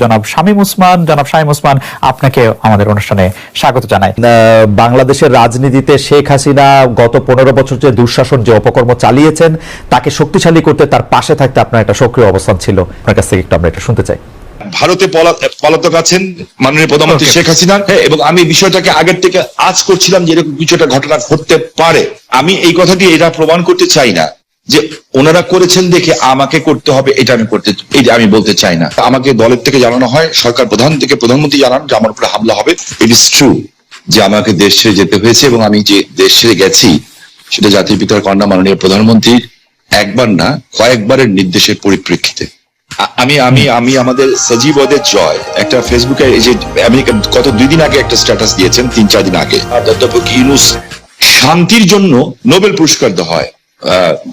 জনাব শামীম ওসমান, আপনাকে আমাদের অনুষ্ঠানে স্বাগত জানাই। বাংলাদেশের রাজনীতিতে শেখ হাসিনা গত 15 বছর যে দুঃশাসন যে অপকর্ম চালিয়েছেন তাকে শক্তিশালী করতে তার পাশে থাকতে আপনার একটা সক্রিয় অবস্থান ছিল, আপনার কাছ থেকে একটু আমরা এটা শুনতে চাই। ভারতে পলাতক আছেন মাননীয় প্রধানমন্ত্রী শেখ হাসিনা, এবং আমি বিষয়টাকে আগের থেকে আজ করছিলাম যে এরকম কিছু একটা ঘটনা ঘটতে পারে। আমি এই কথাটি এটা প্রমাণ করতে চাই না যে ওনারা করেছেন দেখে আমাকে করতে হবে, এটা আমি বলতে চাই না। আমাকে দলের থেকে জানানো হয়, সরকার প্রধান থেকে প্রধানমন্ত্রী জানান যে আমার উপরে হামলা হবে। ইট ইজ ট্রু যে আমাকে দেশ ছেড়ে যেতে হয়েছে, এবং আমি যে দেশ ছেড়ে গেছি সেটা জাতির পিতার কন্যা মাননীয় প্রধানমন্ত্রীর একবার না কয়েকবারের নির্দেশের পরিপ্রেক্ষিতে। আমি আমাদের সজীবদের জয় একটা ফেসবুকে এই যে আমেরিকা গত 2 দিন আগে একটা স্ট্যাটাস দিয়েছেন, 3-4 দিন আগে, অধ্যাপক ইউনূস শান্তির জন্য নোবেল পুরস্কার দেওয়া হয়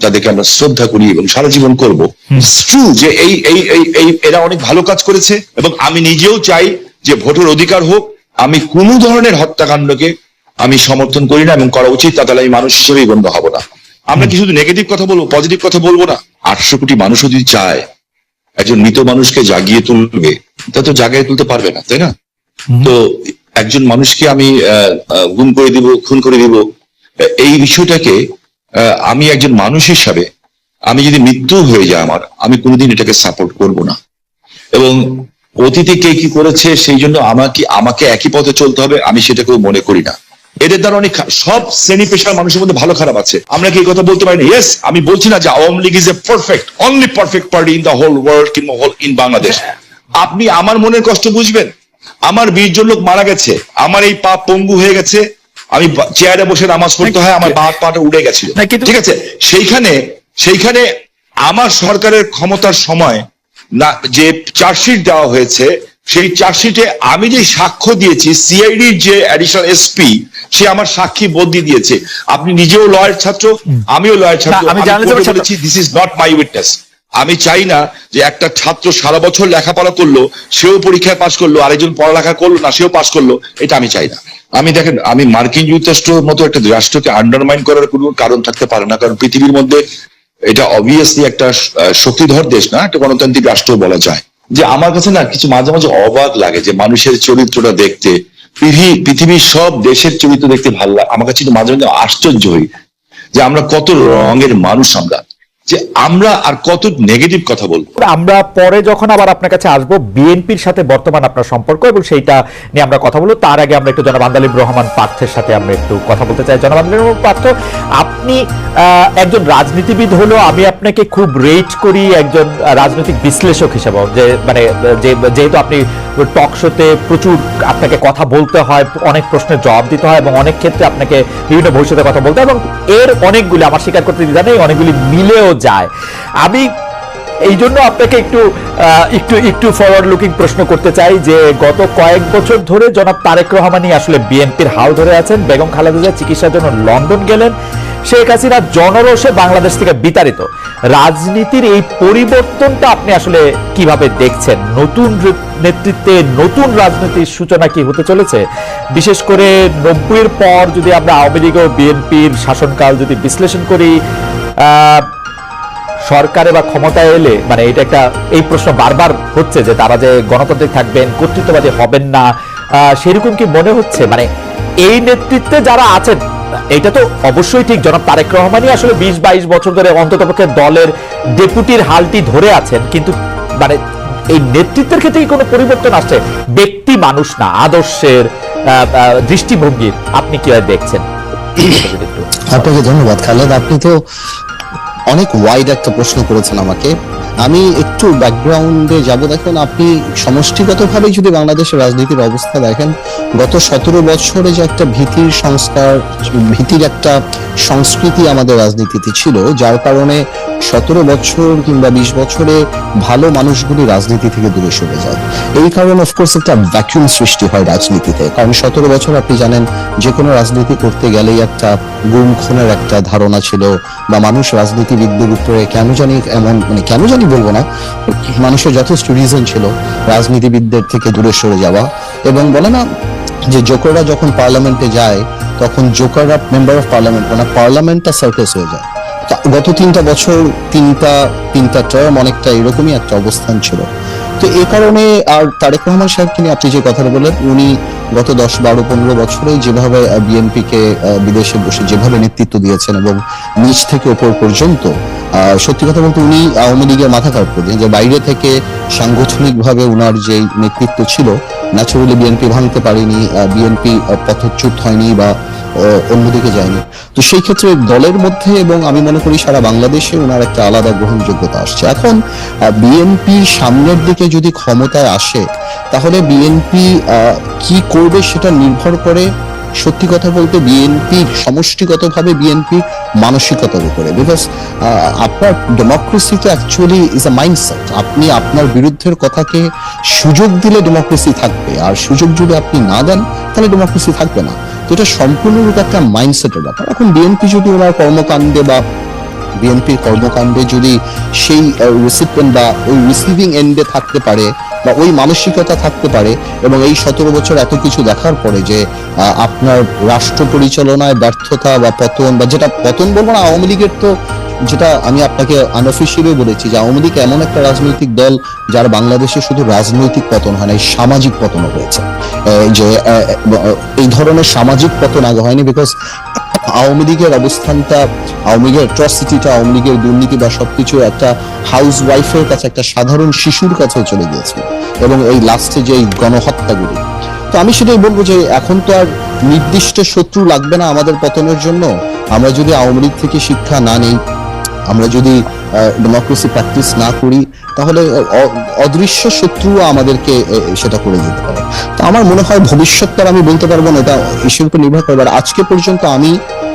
যাদেরকে আমরা শ্রদ্ধা করি এবং সারা জীবন করবো। ট্রু যে এরা অনেক ভালো কাজ করেছে, এবং আমি নিজেও চাই যে ভোটের অধিকার হোক। আমি কোনো ধরনের হত্যাকাণ্ডকে আমি সমর্থন করি না এবং করা উচিত, তাহলে আমি মানুষ হিসেবেই গণ্য হব না। আমরা কি শুধু নেগেটিভ কথা বলবো, পজিটিভ কথা বলবো না? 800 কোটি মানুষও যদি চায় একজন মৃত মানুষকে জাগিয়ে তুলবে, তা তো জাগিয়ে তুলতে পারবে না, তাই না? তো একজন মানুষকে আমি গুম করে দিব, খুন করে দিব, এই বিষয়টাকে আমি একজন মানুষ হিসাবে আমি যদি মৃত্যু হয়ে যায় আমার, আমি কোনোদিন এটাকে সাপোর্ট করব না। এবং অতীতে কে কি করেছে সেই জন্য আমাকে একই পথে চলতে হবে, আমি সেটাকেও মনে করি না। এদের দ্বারা অনেক সব শ্রেণী পেশার মানুষের মধ্যে ভালো খারাপ আছে, আমরা কি এই কথা বলতে পারি না? ইয়েস, আমি বলছি না যে Awami League is a only perfect party in the whole world কিংবা হোল ইন বাংলাদেশ। আপনি আমার মনের কষ্ট বুঝবেন। আমার 20 জন লোক মারা গেছে, আমার এই পা পঙ্গু হয়ে গেছে, আমি চেয়ারে বসে নামাজ পড়তে হয়, আমার বাঁ পাটা উড়ে গেছিল, ঠিক আছে? সেইখানে আমার সরকারের ক্ষমতার সময় না যে চার্জশিট দেওয়া হয়েছে, সেই চার্জশিটে আমি যে সাক্ষ্য দিয়েছি, সিআইডির যে অ্যাডিশনাল এসপি সে আমার সাক্ষী বদলি দিয়েছে। আপনি নিজেও লয়ার ছাত্র, আমিও লয়ার ছাত্র, আমি বলেছি this is not my witness. আমি চাই না যে একটা ছাত্র সারা বছর লেখাপড়া করলো, সেও পরীক্ষায় পাশ করলো, আরেকজন পড়ালেখা করলো না, সেও পাশ করলো, এটা আমি চাই না। দেখেন, আমি মার্কিন যুক্তরাষ্ট্রের মতো একটা রাষ্ট্রকে আন্ডারমাইন করার কোনো কারণ থাকতে পারে না, কারণ পৃথিবীর মধ্যে এটা অবভিয়াসলি একটা শক্তিধর দেশ না, একটা গণতান্ত্রিক রাষ্ট্র বলা যায়। যে আমার কাছে না কিছু মাঝে মাঝে অবাক লাগে যে মানুষের চরিত্রটা দেখতে, পৃথিবীর সব দেশের চরিত্র দেখতে ভালো লাগে। আমার কাছে মাঝে মাঝে আশ্চর্য হই যে আমরা কত রঙের মানুষ, যে আমরা আর কত নেগেটিভ কথা বলবো। আমরা পরে যখন আবার আপনার কাছে আসবো বিএনপির সাথে বর্তমান আপনার সম্পর্ক এবং সেইটা নিয়ে আমরা কথা বলবো, তার আগে আমরা একটু জনাব আন্দালিব রহমান পার্থের সাথে আমরা একটু কথা বলতে চাই। জনাব আন্দালিব রহমান পার্থ, আপনি একজন রাজনীতিবিদ হলো আমি আপনাকে খুব রেট করি একজন রাজনৈতিক বিশ্লেষক হিসেবে, যে মানে যেহেতু আপনি টক শোতে প্রচুর আপনাকে কথা বলতে হয়, অনেক প্রশ্নের জবাব দিতে হয় এবং অনেক ক্ষেত্রে আপনাকে বিভিন্ন ভবিষ্যতের কথা বলতে হয়, এবং এর অনেকগুলি আমার স্বীকার করতে দ্বিধা নেই, অনেকগুলি মিলেও যায়। আমি এই জন্য আপনাকে একটু ফরওয়ার্ড লুকিং প্রশ্ন করতে চাই যে গত কয়েক বছর ধরে জনাব তারেক রহমানই আসলে বিএনপির হাল ধরে আছেন। বেগম খালেদা জিয়া চিকিৎসার জন্য লন্ডন গেলেন, শেখ হাসিনা জনরোষে বাংলাদেশ থেকে বিতাড়িত। রাজনীতির এই পরিবর্তনটা আপনি আসলে কিভাবে দেখছেন? নতুন নেতৃত্বে নতুন রাজনীতির সূচনা কি হতে চলেছে? বিশেষ করে 90-এর পর যদি আমরা আওয়ামী লীগ ও বিএনপির শাসনকাল যদি বিশ্লেষণ করি, সরকারে বা ক্ষমতায় এলে মানে এটা একটা এই প্রশ্ন বারবার হচ্ছে যে তারা যে গণতান্ত্রিক থাকবেন, কর্তৃত্ববাদী হবেন না, সেরকম কি মনে হচ্ছে? মানে এই নেতৃত্বে যারা আছেন, এটা তো অবশ্যই ঠিক জনাব তারেক রহমানই আসলে 20-22 বছর ধরে অন্ততপক্ষে দলের ডেপুটির হালটি ধরে আছেন, কিন্তু মানে এই নেতৃত্বের ক্ষেত্রে কি কোনো পরিবর্তন আসছে? ব্যক্তি মানুষ না, আদর্শের দৃষ্টিভঙ্গির আপনি কি দেখছেন? আপনাকে ধন্যবাদ খালেদ, আপনি তো অনেক ওয়াইড একটা প্রশ্ন করেছেন আমাকে। আমি একটু ব্যাকগ্রাউন্ডে যাব। দেখুন, আপনি সমষ্টিগতভাবে যদি বাংলাদেশের রাজনীতির অবস্থা দেখেন, গত 17 বছরে যে একটা ভীতির সংস্কার, ভীতির একটা সংস্কৃতি আমাদের রাজনীতিতে ছিল, যার কারণে 17 বছর কিংবা 20 বছরে ভালো মানুষগুলি রাজনীতি থেকে দূরে সরে যায়। এই কারণে অফকোর্স একটা ভ্যাকুয়াম সৃষ্টি হয় রাজনীতিতে, কারণ 17 বছর আপনি জানেন যে কোনো রাজনীতি করতে গেলেই একটা গুম খুনের একটা ধারণা ছিল, বা মানুষ রাজনীতিবিদদের উপরে কেন জানি এমন, মানে কেন জানি বলবো না, মানুষের যথেষ্ট রিজন ছিল রাজনীতিবিদদের থেকে দূরে সরে যাওয়া। এবং বলে না যে জোকাররা যখন পার্লামেন্টে যায় তখন জোকাররা মেম্বার অফ পার্লামেন্ট, মানে পার্লামেন্টটা সার্কাস হয়ে যায়। গত 3টা বছর 3টা টার্ম অনেকটা এরকমই একটা অবস্থান ছিল। তো এই কারণে আর তারেক রহমান সাহেবকে নিয়ে আপনি যে কথাটা বললেন, উনি গত 10-12-15 বছরে যেভাবে বিএনপিকে বিদেশে বসে যেভাবে নেতৃত্ব দিয়েছেন এবং নিচ থেকে ওপর পর্যন্ত, সত্যি কথা বলতে উনি আওয়ামী লীগের মাথা কাট করে যে বাইরে থেকে সাংগঠনিকভাবে উনার যে নেতৃত্ব ছিল, ন্যাচুরালি বিএনপি ভাঙতে পারেনি, বিএনপি পথচ্যুত হয়নি বা অন্যদিকে যায়নি। তো সেই ক্ষেত্রে দলের মধ্যে এবং আমি মনে করি সারা বাংলাদেশে ওনার একটা আলাদা গ্রহণযোগ্যতা আসছে। এখন বিএনপি সামনের দিকে যদি ক্ষমতায় আসে, তাহলে বিএনপি কি করবে সেটা নির্ভর করে সত্যি কথা বলতে বিএনপির সমষ্টিগতভাবে বিএনপির মানসিকতার উপরে। বিকজ আপনার ডেমোক্রেসিতে অ্যাকচুয়ালি ইজ আ মাইন্ডসেট। আপনি আপনার বিরুদ্ধের কথাকে সুযোগ দিলে ডেমোক্রেসি থাকবে, আর সুযোগ যদি আপনি না দেন তাহলে ডেমোক্রেসি থাকবে না। তো এটা সম্পূর্ণরূপে একটা মাইন্ডসেটের ব্যাপার। এখন বিএনপি যদি ওনার কর্মকাণ্ডে বা বিএনপির কর্মকাণ্ডে যদি সেই রিসিপিয়েন্ট বা ওই রিসিভিং এন্ডে থাকতে পারে বা ওই মানসিকতা থাকতে পারে, এবং এই 17 বছর এত কিছু দেখার পরে যে আপনার রাষ্ট্র পরিচালনায় ব্যর্থতা বা পতন, বা যেটা পতন বলবো না, আওয়ামী লীগের তো, যেটা আমি আপনাকে আনঅফিসিয়ালি বলেছি যে আওয়ামী লীগ এমন একটা রাজনৈতিক দল যার বাংলাদেশে শুধু রাজনৈতিক পতন হয় না, সামাজিক পতনও হয়েছে। যে এই ধরনের সামাজিক পতন আগে হয়নি, বিকজ আওয়ামী লীগের অবস্থানটা, আওয়ামী লীগের অ্যাট্রসিটিটা, আওয়ামী লীগের দুর্নীতি বা সবকিছু একটা হাউস ওয়াইফের কাছে, একটা সাধারণ শিশুর কাছে চলে গিয়েছে, এবং এই লাস্টে যে এই গণহত্যাগুলি। তো আমি সেটাই বলবো যে এখন তো আর নির্দিষ্ট শত্রু লাগবে না আমাদের পতনের জন্য। আমরা যদি আওয়ামী লীগ থেকে শিক্ষা না নেই, আমরা যদি ডেমোক্রেসি প্র্যাকটিস না করি, তাহলে অদৃশ্য শত্রু আমাদেরকে সেটা করে দিতে পারে। তো আমার মনে হয় ভবিষ্যৎটা আমি বলতে পারবো না, এটা ইস্যুর উপর নির্ভর করবে। আর আজকে পর্যন্ত আমি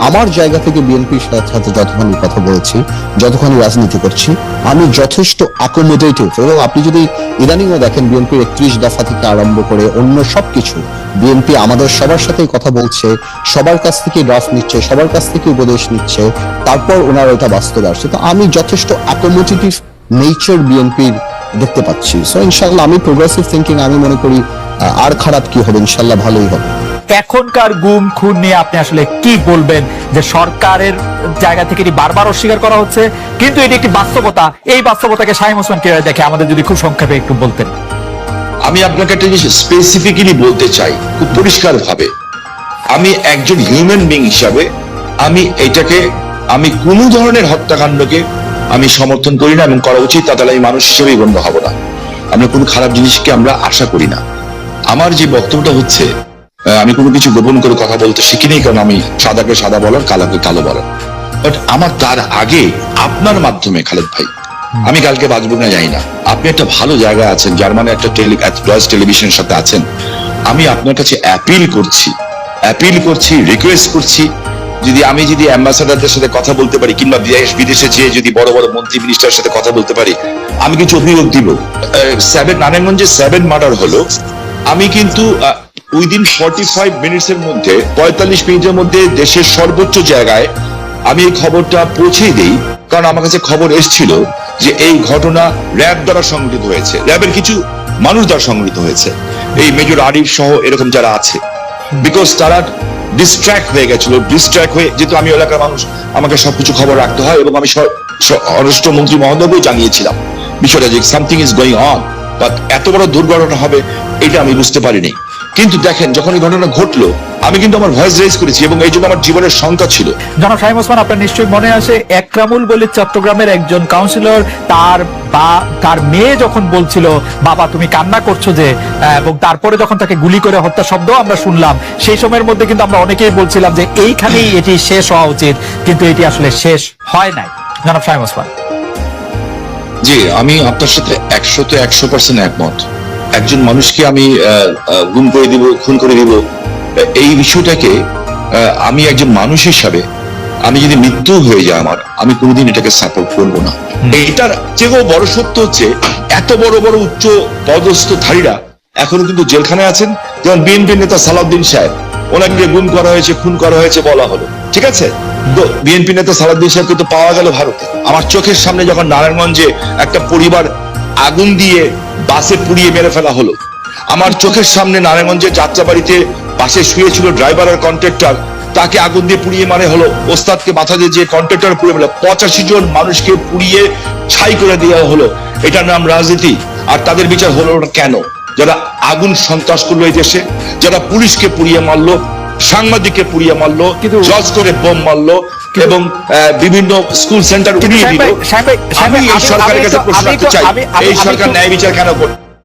আমার জায়গা থেকে বিএনপির সাথে যতখানি কথা বলেছি, যতখানি রাজনীতি করছি, আমি যথেষ্ট অ্যাকোমোডেটিভ। এবং আপনি যদি ইদানিংও দেখেন বিএনপির 31 দফা থেকে আরম্ভ করে অন্য সবকিছু, বিএনপি আমাদের সবার সাথেই কথা বলছে, সবার কাছ থেকে ড্রাফট নিচ্ছে, সবার কাছ থেকে উপদেশ নিচ্ছে, তারপর ওনারা এটা বাস্তবে আসছে। তো আমি যথেষ্ট অ্যাকোমোডেটিভ নেচার বিএনপির দেখতে পাচ্ছি। সো ইনশাল্লাহ আমি প্রোগ্রেসিভ থিঙ্কিং, আমি মনে করি আর খারাপ কি হবে, ইনশাল্লাহ ভালোই হবে। এখনকার গুম খুন নিয়ে আপনি আসলে কি বলবেন? যে সরকারের জায়গা থেকে এটি বারবার অস্বীকার করা হচ্ছে, কিন্তু এটি একটি বাস্তবতা। এই বাস্তবতাকে শামীম ওসমান কিভাবে দেখে, আমাদের যদি খুব সংক্ষেপে একটু বলতেন। আমি আপনাকে একটা জিনিস স্পেসিফিক্যালি বলতে চাই খুব পরিষ্কার ভাবে। আমি একজন হিউম্যান বিং হিসাবে আমি কোনো ধরনের হত্যাকাণ্ডকে আমি সমর্থন করি না, এবং করা উচিত, তাহলে আমি মানুষ হিসেবেই গণ্য হব না। আমরা কোনো খারাপ জিনিসকে আমরা আশা করি না। আমার যে বক্তব্যটা হচ্ছে, আমি কোনো কিছু গোপন করে কথা বলতে শিখিনি, কারণ আমি সাদাকে সাদা বলার, কালোকে কালো বলার। বাট আমার তার আগে আপনার মাধ্যমে, খালেদ ভাই, আমি কালকে বাঁচবো না জানি না, আপনি একটা ভালো জায়গায় আছেন, জার্মানি একটা টেলিভিশনের সাথে আছেন। আমি আপনার কাছে অ্যাপিল করছি, রিকোয়েস্ট করছি, যদি অ্যাম্বাসাডারদের সাথে কথা বলতে পারি, কিংবা বিদেশে যেয়ে যদি বড় বড় মন্ত্রী মিনিস্টারের সাথে কথা বলতে পারি, আমি কিছু অভিযোগ দিব। নারায়ণগঞ্জে 7 মার্ডার হলো, আমি কিন্তু উইদিন 45 মিনিটসের মধ্যে, 45 মিনিটের মধ্যে দেশের সর্বোচ্চ জায়গায় আমি এই খবরটা পৌঁছে দিই, কারণ আমার কাছে খবর এসেছিল যে এই ঘটনা র্যাব দ্বারা সংঘটিত হয়েছে, র্যাবের কিছু মানুষ দ্বারা সংঘটিত হয়েছে, এই মেজর আরিফ সহ এরকম যারা আছে। বিকজ তারা ডিস্ট্র্যাক্ট হয়ে গেছিল, যেহেতু আমি এলাকার মানুষ, আমাকে সবকিছু খবর রাখতে হয়, এবং আমি স্বরাষ্ট্রমন্ত্রী মহোদয়কেও জানিয়েছিলাম বিষয়টা, যে something is going on, but এত বড় দুর্ঘটনা হবে এটা আমি বুঝতে পারিনি। কিন্তু দেখেন, যখন এই ঘটনা ঘটলো, আমি কিন্তু আমার ভয়েস রেজ করেছি, এবং এই জন্য আমার জীবনের শঙ্কা ছিল। জনাব শামীম ওসমান, আপনার নিশ্চয়ই মনে আসে একরামুল বলে চট্টগ্রামের একজন কাউন্সিলর, তার মেয়ে যখন বলছিল বাবা তুমি কান্না করছো যে, এবং তারপরে যখন তাকে গুলি করে হত্যা শব্দ আমরা শুনলাম, সেই সময়ের মধ্যে কিন্তু আমরা অনেকেই বলছিলাম যে এইখানেই এটি শেষ হওয়া উচিত, কিন্তু এটি আসলে শেষ হয় নাই। জনাব শামীম ওসমান। জি, আমি আপনার সাথে 100% একমত। একজন মানুষকে আমি গুম করে দিব, খুন করে দিব, এই বিষয়টাকে আমি একজন মানুষ হিসাবে, আমি যদি মৃত্যু হয়ে যায় আমার, আমি কোনোদিন এটাকে সাপোর্ট করবো না। এটার চেয়েও বড় সত্য হচ্ছে, এত বড় বড় উচ্চ পদস্থধারীরা এখনো কিন্তু জেলখানায় আছেন। যেমন বিএনপি নেতা সালাউদ্দিন সাহেব, ওনাকে গুম করা হয়েছে, খুন করা হয়েছে বলা হলো, ঠিক আছে, তো বিএনপি নেতা সালাউদ্দিন সাহেবকে তো পাওয়া গেল ভারতে। আমার চোখের সামনে যখন নারায়ণগঞ্জে একটা পরিবার আগুন দিয়ে বাসে পুড়িয়ে মেরে ফেলা হলো, আমার চোখের সামনে নারায়ণগঞ্জের যাত্রাবাড়িতে বাসে শুয়েছিল ড্রাইভার আর কন্ট্রাক্টর, তাকে আগুন দিয়ে পুড়িয়ে মারে হলো, ওস্তাদকে মাথা দিয়ে যে কন্ট্রাক্টর পুড়িয়ে মারলো, 85 জন মানুষকে পুড়িয়ে ছাই করে দেওয়া হলো। এটার নাম রাজনীতি? আর তাদের বিচার হলো না কেন? যারা আগুন সন্ত্রাস করলো এই দেশে, যারা পুলিশকে পুড়িয়ে মারলো, সাংবাদিককে পুড়িয়ে মারলো, জজ করে বোম মারলো এবং বিভিন্ন স্কুল সেন্টার উড়িয়ে দিল। আমি এই সরকারের কাছে প্রশ্ন রাখতে চাই, এই সরকার ন্যায় বিচার কেন করে?